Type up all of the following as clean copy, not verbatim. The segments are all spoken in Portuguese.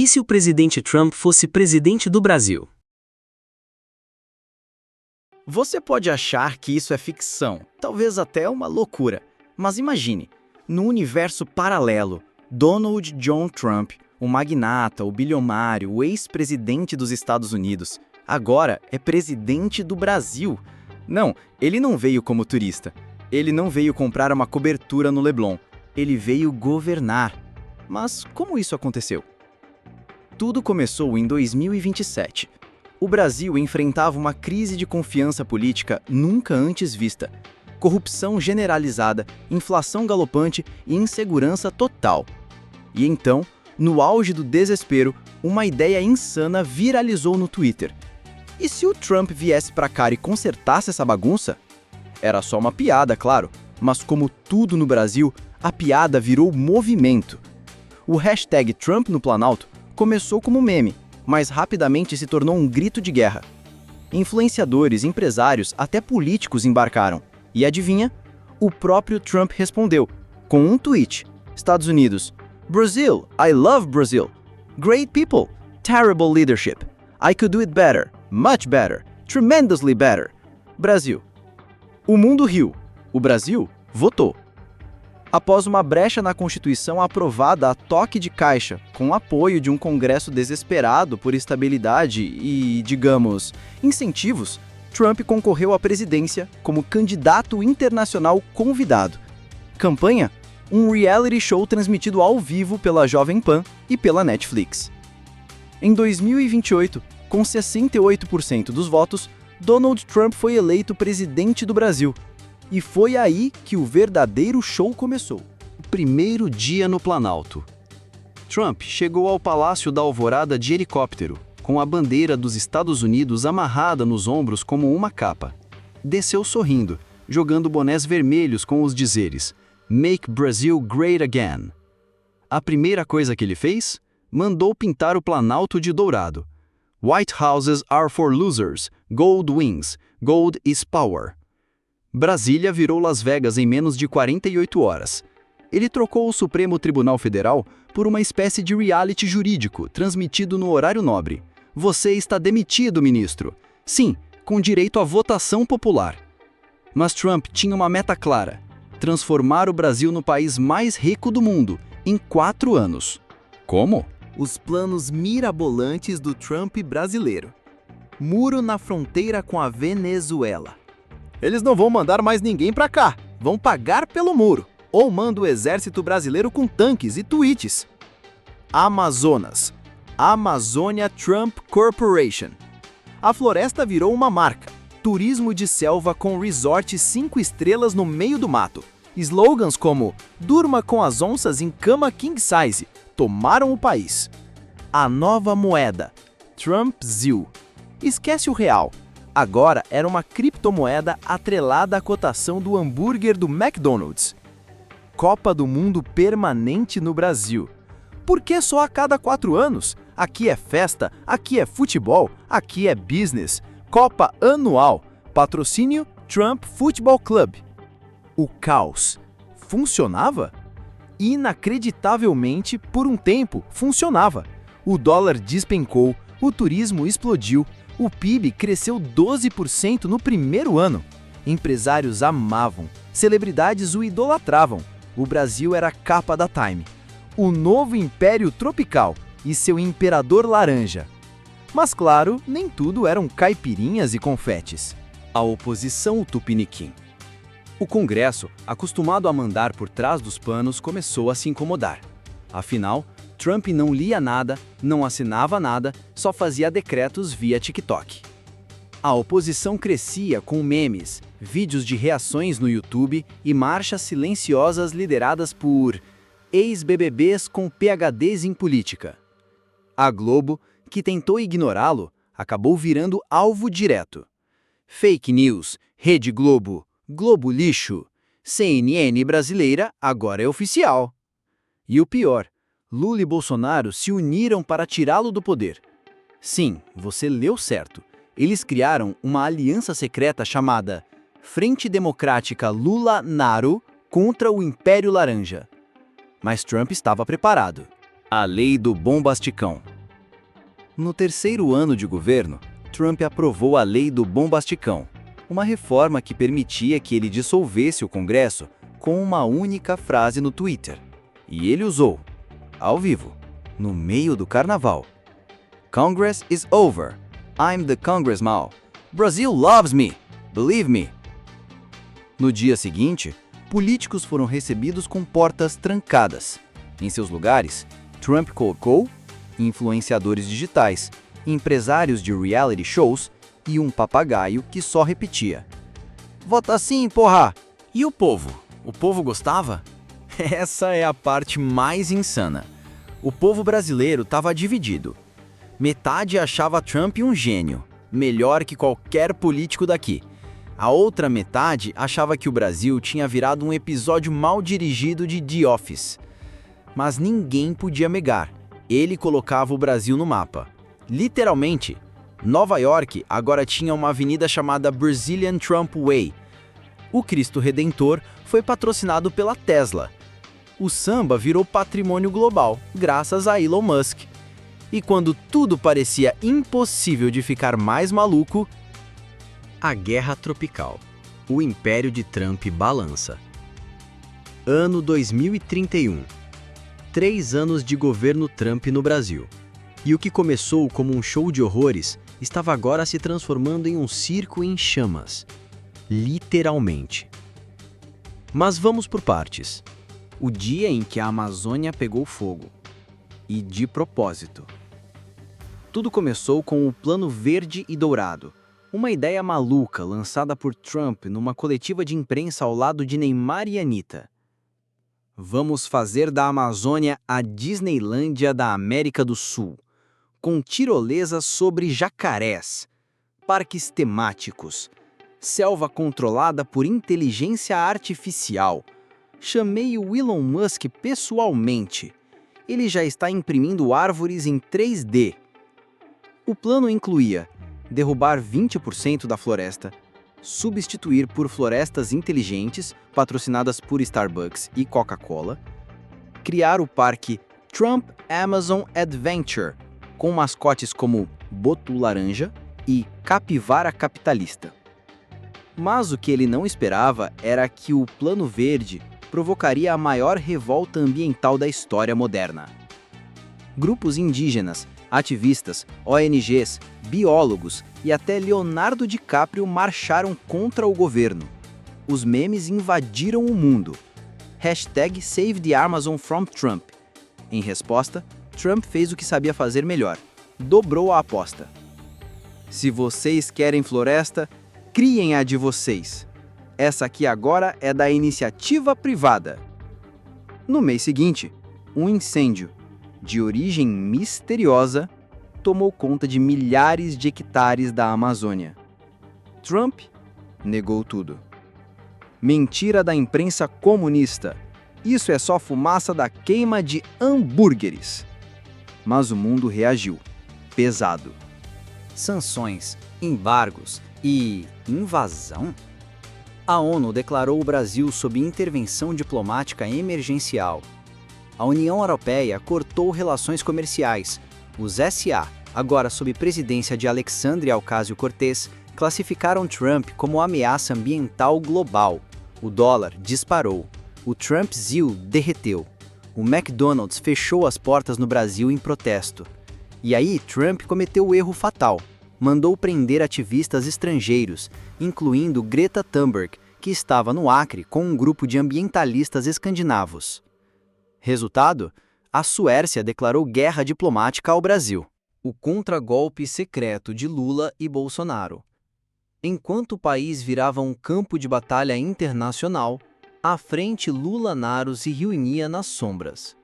E se o presidente Trump fosse presidente do Brasil? Você pode achar que isso é ficção, talvez até uma loucura, mas imagine, no universo paralelo, Donald John Trump, o magnata, o bilionário, o ex-presidente dos Estados Unidos, agora é presidente do Brasil. Não, ele não veio como turista. Ele não veio comprar uma cobertura no Leblon. Ele veio governar. Mas como isso aconteceu? Tudo começou em 2027. O Brasil enfrentava uma crise de confiança política nunca antes vista. Corrupção generalizada, inflação galopante e insegurança total. E então, no auge do desespero, uma ideia insana viralizou no Twitter. E se o Trump viesse pra cá e consertasse essa bagunça? Era só uma piada, claro, mas como tudo no Brasil, a piada virou movimento. O hashtag Trump no Planalto começou como meme, mas rapidamente se tornou um grito de guerra. Influenciadores, empresários, até políticos embarcaram. E adivinha? O próprio Trump respondeu, com um tweet. Estados Unidos. Brazil, I love Brazil. Great people, terrible leadership. I could do it better, much better, tremendously better. Brasil. O mundo riu. O Brasil votou. Após uma brecha na Constituição aprovada a toque de caixa, com apoio de um Congresso desesperado por estabilidade e, digamos, incentivos, Trump concorreu à presidência como candidato internacional convidado. Campanha? Um reality show transmitido ao vivo pela Jovem Pan e pela Netflix. Em 2028, com 68% dos votos, Donald Trump foi eleito presidente do Brasil. E foi aí que o verdadeiro show começou. O primeiro dia no Planalto. Trump chegou ao Palácio da Alvorada de helicóptero, com a bandeira dos Estados Unidos amarrada nos ombros como uma capa. Desceu sorrindo, jogando bonés vermelhos com os dizeres "Make Brazil Great Again". A primeira coisa que ele fez? Mandou pintar o Planalto de dourado. "White houses are for losers, gold wins, gold is power". Brasília virou Las Vegas em menos de 48 horas. Ele trocou o Supremo Tribunal Federal por uma espécie de reality jurídico transmitido no horário nobre. Você está demitido, ministro. Sim, com direito à votação popular. Mas Trump tinha uma meta clara: transformar o Brasil no país mais rico do mundo em 4 anos. Como? Os planos mirabolantes do Trump brasileiro. Muro na fronteira com a Venezuela. Eles não vão mandar mais ninguém pra cá, vão pagar pelo muro. Ou manda o exército brasileiro com tanques e tweets. Amazonas. Amazônia Trump Corporation. A floresta virou uma marca. Turismo de selva com resort 5 estrelas no meio do mato. Slogans como "Durma com as onças em cama king size" tomaram o país. A nova moeda, Trumpzil. Esquece o real. Agora era uma criptomoeda atrelada à cotação do hambúrguer do McDonald's. Copa do Mundo permanente no Brasil. Por que só a cada 4 anos? Aqui é festa, aqui é futebol, aqui é business. Copa anual. Patrocínio Trump Football Club. O caos. Funcionava? Inacreditavelmente, por um tempo, funcionava. O dólar despencou, o turismo explodiu, o PIB cresceu 12% no primeiro ano. Empresários amavam, celebridades o idolatravam. O Brasil era a capa da Time. O novo império tropical e seu imperador laranja. Mas claro, nem tudo eram caipirinhas e confetes. A oposição tupiniquim. O Congresso, acostumado a mandar por trás dos panos, começou a se incomodar. Afinal, Trump não lia nada, não assinava nada, só fazia decretos via TikTok. A oposição crescia com memes, vídeos de reações no YouTube e marchas silenciosas lideradas por ex-BBBs com PhDs em política. A Globo, que tentou ignorá-lo, acabou virando alvo direto. Fake news, Rede Globo, Globo lixo, CNN brasileira agora é oficial. E o pior, Lula e Bolsonaro se uniram para tirá-lo do poder. Sim, você leu certo. Eles criaram uma aliança secreta chamada Frente Democrática Lula-Naro contra o Império Laranja. Mas Trump estava preparado. A lei do bombasticão. No terceiro ano de governo, Trump aprovou a Lei do Bombasticão, uma reforma que permitia que ele dissolvesse o Congresso com uma única frase no Twitter. E ele usou, ao vivo, no meio do carnaval. Congress is over. I'm the Congressman. Brazil loves me. Believe me. No dia seguinte, políticos foram recebidos com portas trancadas. Em seus lugares, Trump colocou influenciadores digitais, empresários de reality shows e um papagaio que só repetia: "Vota sim, porra!" E o povo? O povo gostava? Essa é a parte mais insana. O povo brasileiro estava dividido. Metade achava Trump um gênio, melhor que qualquer político daqui. A outra metade achava que o Brasil tinha virado um episódio mal dirigido de The Office. Mas ninguém podia negar. Ele colocava o Brasil no mapa. Literalmente, Nova York agora tinha uma avenida chamada Brazilian Trump Way. O Cristo Redentor foi patrocinado pela Tesla. O samba virou patrimônio global, graças a Elon Musk. E quando tudo parecia impossível de ficar mais maluco, a Guerra Tropical. O Império de Trump balança. Ano 2031. 3 anos de governo Trump no Brasil. E o que começou como um show de horrores estava agora se transformando em um circo em chamas. Literalmente. Mas vamos por partes. O dia em que a Amazônia pegou fogo. E de propósito. Tudo começou com o Plano Verde e Dourado, uma ideia maluca lançada por Trump numa coletiva de imprensa ao lado de Neymar e Anitta. Vamos fazer da Amazônia a Disneylândia da América do Sul, com tirolesas sobre jacarés, parques temáticos, selva controlada por inteligência artificial. Chamei o Elon Musk pessoalmente. Ele já está imprimindo árvores em 3D. O plano incluía derrubar 20% da floresta, substituir por florestas inteligentes, patrocinadas por Starbucks e Coca-Cola, criar o parque Trump Amazon Adventure, com mascotes como Boto Laranja e Capivara Capitalista. Mas o que ele não esperava era que o Plano Verde provocaria a maior revolta ambiental da história moderna. Grupos indígenas, ativistas, ONGs, biólogos e até Leonardo DiCaprio marcharam contra o governo. Os memes invadiram o mundo. Hashtag Save the Amazon from Trump. Em resposta, Trump fez o que sabia fazer melhor. Dobrou a aposta. Se vocês querem floresta, criem a de vocês. Essa aqui agora é da iniciativa privada. No mês seguinte, um incêndio, de origem misteriosa, tomou conta de milhares de hectares da Amazônia. Trump negou tudo. Mentira da imprensa comunista. Isso é só fumaça da queima de hambúrgueres. Mas o mundo reagiu. Pesado. Sanções, embargos e invasão? A ONU declarou o Brasil sob intervenção diplomática emergencial. A União Europeia cortou relações comerciais. Os SA, agora sob presidência de Alexandre Ocasio-Cortez, classificaram Trump como ameaça ambiental global. O dólar disparou. O Trump Zil derreteu. O McDonald's fechou as portas no Brasil em protesto. E aí Trump cometeu o erro fatal. Mandou prender ativistas estrangeiros, incluindo Greta Thunberg, que estava no Acre com um grupo de ambientalistas escandinavos. Resultado? A Suécia declarou guerra diplomática ao Brasil. O contragolpe secreto de Lula e Bolsonaro. Enquanto o país virava um campo de batalha internacional, à frente Lula-Naros se reunia nas sombras.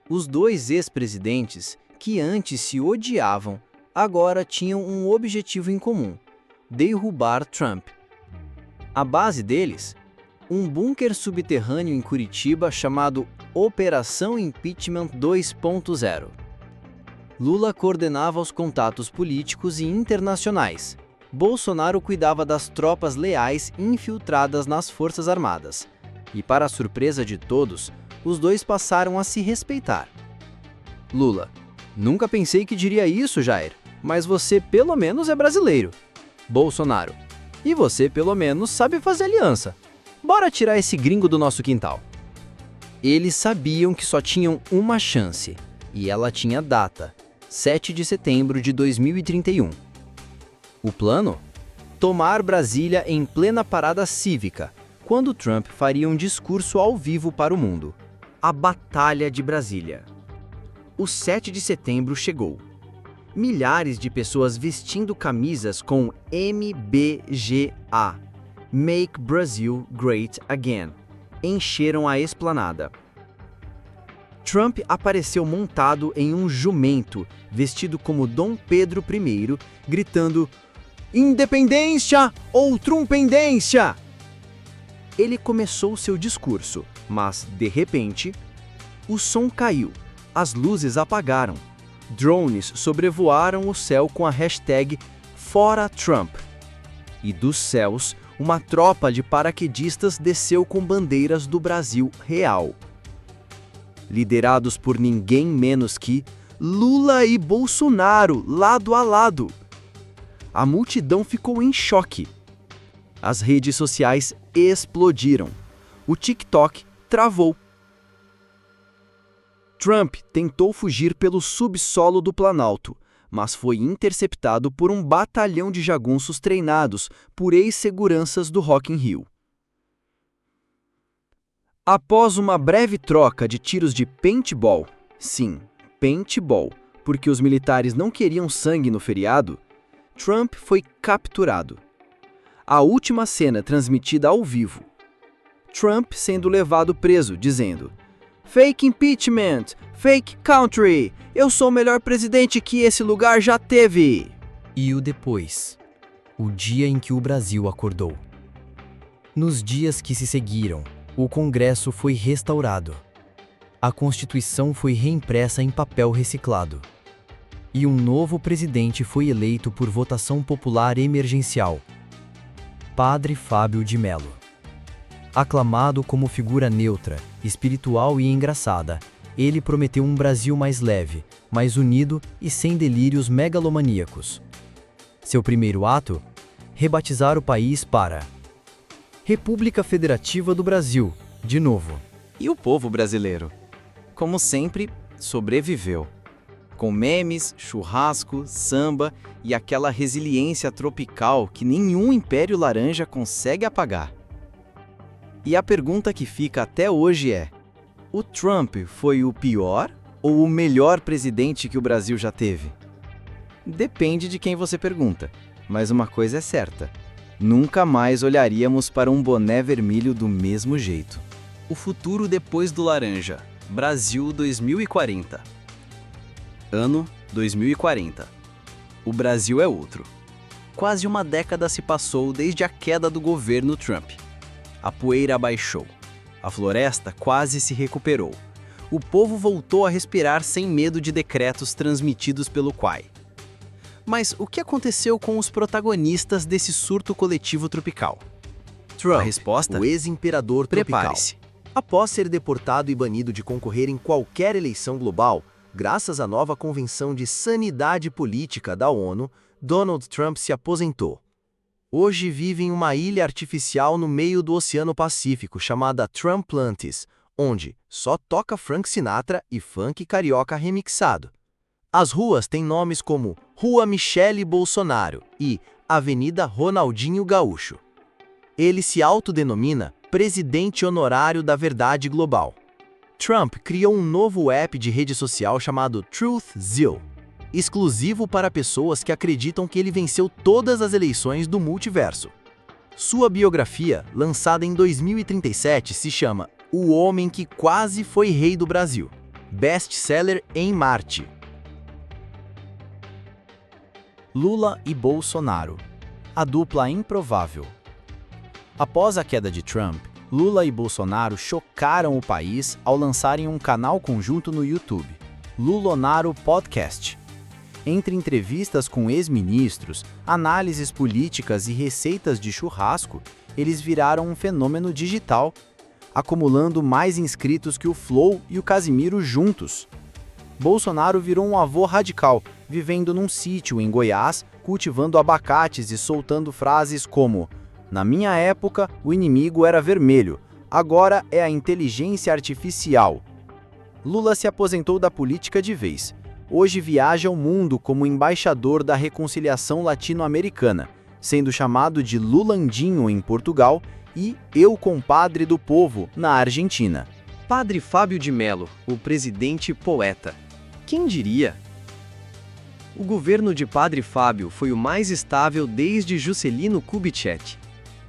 Os dois ex-presidentes, que antes se odiavam, agora tinham um objetivo em comum: derrubar Trump. A base deles? Um bunker subterrâneo em Curitiba chamado Operação Impeachment 2.0. Lula coordenava os contatos políticos e internacionais. Bolsonaro cuidava das tropas leais infiltradas nas Forças Armadas. E, para a surpresa de todos, os dois passaram a se respeitar. Lula: Nunca pensei que diria isso, Jair, mas você pelo menos é brasileiro. Bolsonaro. E você pelo menos sabe fazer aliança. Bora tirar esse gringo do nosso quintal. Eles sabiam que só tinham uma chance, e ela tinha data, 7 de setembro de 2031. O plano? Tomar Brasília em plena parada cívica, quando Trump faria um discurso ao vivo para o mundo. A Batalha de Brasília. O 7 de setembro chegou. Milhares de pessoas vestindo camisas com MBGA, Make Brazil Great Again, encheram a esplanada. Trump apareceu montado em um jumento, vestido como Dom Pedro I, gritando "Independência ou Trumpendência!". Ele começou seu discurso, mas, de repente, o som caiu, as luzes apagaram. Drones sobrevoaram o céu com a hashtag Fora Trump. E dos céus, uma tropa de paraquedistas desceu com bandeiras do Brasil real. Liderados por ninguém menos que Lula e Bolsonaro, lado a lado. A multidão ficou em choque. As redes sociais explodiram. O TikTok travou. Trump tentou fugir pelo subsolo do Planalto, mas foi interceptado por um batalhão de jagunços treinados por ex-seguranças do Rock in Rio. Após uma breve troca de tiros de paintball, sim, paintball, porque os militares não queriam sangue no feriado, Trump foi capturado. A última cena transmitida ao vivo. Trump sendo levado preso, dizendo: "Fake impeachment, fake country, eu sou o melhor presidente que esse lugar já teve." E o depois, o dia em que o Brasil acordou. Nos dias que se seguiram, o Congresso foi restaurado. A Constituição foi reimpressa em papel reciclado. E um novo presidente foi eleito por votação popular emergencial. Padre Fábio de Mello. Aclamado como figura neutra, espiritual e engraçada, ele prometeu um Brasil mais leve, mais unido e sem delírios megalomaníacos. Seu primeiro ato? Rebatizar o país para República Federativa do Brasil, de novo. E o povo brasileiro? Como sempre, sobreviveu. Com memes, churrasco, samba e aquela resiliência tropical que nenhum Império Laranja consegue apagar. E a pergunta que fica até hoje é: o Trump foi o pior ou o melhor presidente que o Brasil já teve? Depende de quem você pergunta, mas uma coisa é certa: nunca mais olharíamos para um boné vermelho do mesmo jeito. O futuro depois do laranja. Brasil 2040. Ano 2040. O Brasil é outro. Quase uma década se passou desde a queda do governo Trump. A poeira abaixou. A floresta quase se recuperou. O povo voltou a respirar sem medo de decretos transmitidos pelo Quai. Mas o que aconteceu com os protagonistas desse surto coletivo tropical? Trump, A resposta? o ex-imperador tropical. Prepare-se. Após ser deportado e banido de concorrer em qualquer eleição global, graças à nova Convenção de Sanidade Política da ONU, Donald Trump se aposentou. Hoje vive em uma ilha artificial no meio do Oceano Pacífico chamada Trumplantis, onde só toca Frank Sinatra e funk carioca remixado. As ruas têm nomes como Rua Michele Bolsonaro e Avenida Ronaldinho Gaúcho. Ele se autodenomina Presidente Honorário da Verdade Global. Trump criou um novo app de rede social chamado TruthZill, exclusivo para pessoas que acreditam que ele venceu todas as eleições do multiverso. Sua biografia, lançada em 2037, se chama O Homem que Quase Foi Rei do Brasil, best-seller em Marte. Lula e Bolsonaro. A dupla improvável. Após a queda de Trump, Lula e Bolsonaro chocaram o país ao lançarem um canal conjunto no YouTube, Lulonaro Podcast. Entre entrevistas com ex-ministros, análises políticas e receitas de churrasco, eles viraram um fenômeno digital, acumulando mais inscritos que o Flow e o Casimiro juntos. Bolsonaro virou um avô radical, vivendo num sítio em Goiás, cultivando abacates e soltando frases como: "Na minha época, o inimigo era vermelho, agora é a inteligência artificial." Lula se aposentou da política de vez. Hoje viaja ao mundo como embaixador da reconciliação latino-americana, sendo chamado de Lulandinho em Portugal e Eu Compadre do Povo na Argentina. Padre Fábio de Mello, o presidente poeta. Quem diria? O governo de Padre Fábio foi o mais estável desde Juscelino Kubitschek.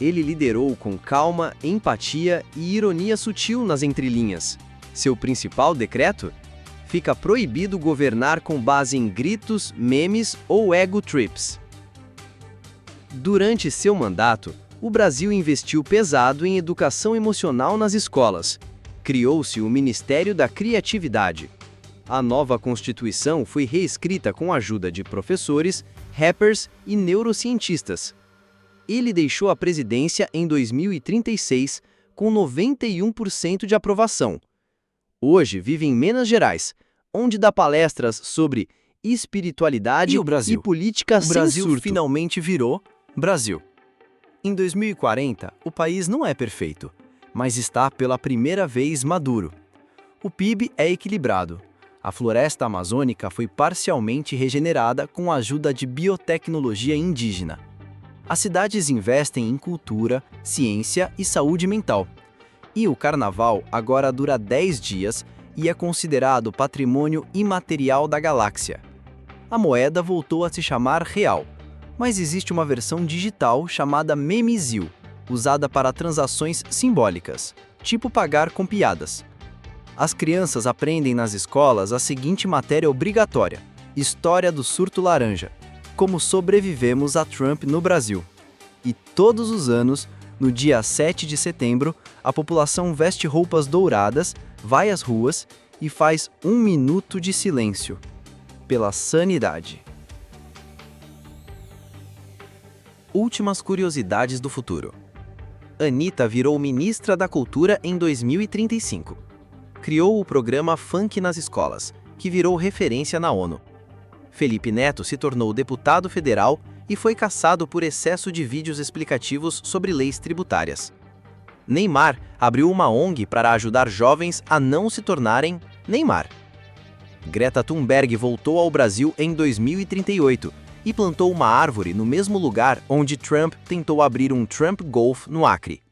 Ele liderou com calma, empatia e ironia sutil nas entrelinhas. Seu principal decreto? Fica proibido governar com base em gritos, memes ou ego trips. Durante seu mandato, o Brasil investiu pesado em educação emocional nas escolas. Criou-se o Ministério da Criatividade. A nova Constituição foi reescrita com a ajuda de professores, rappers e neurocientistas. Ele deixou a presidência em 2036 com 91% de aprovação. Hoje vive em Minas Gerais, onde dá palestras sobre espiritualidade e política sem Brasil surto. finalmente virou Brasil. Em 2040, o país não é perfeito, mas está pela primeira vez maduro. O PIB é equilibrado. A floresta amazônica foi parcialmente regenerada com a ajuda de biotecnologia indígena. As cidades investem em cultura, ciência e saúde mental. E o carnaval agora dura 10 dias e é considerado patrimônio imaterial da galáxia. A moeda voltou a se chamar real, mas existe uma versão digital chamada Memezil, usada para transações simbólicas, tipo pagar com piadas. As crianças aprendem nas escolas a seguinte matéria obrigatória: História do Surto Laranja, como sobrevivemos a Trump no Brasil. E todos os anos, no dia 7 de setembro, a população veste roupas douradas, vai às ruas e faz 1 minuto de silêncio. Pela sanidade. Últimas curiosidades do futuro. Anitta virou ministra da Cultura em 2035. Criou o programa Funk nas Escolas, que virou referência na ONU. Felipe Neto se tornou deputado federal e foi cassado por excesso de vídeos explicativos sobre leis tributárias. Neymar abriu uma ONG para ajudar jovens a não se tornarem Neymar. Greta Thunberg voltou ao Brasil em 2038 e plantou uma árvore no mesmo lugar onde Trump tentou abrir um Trump Golf no Acre.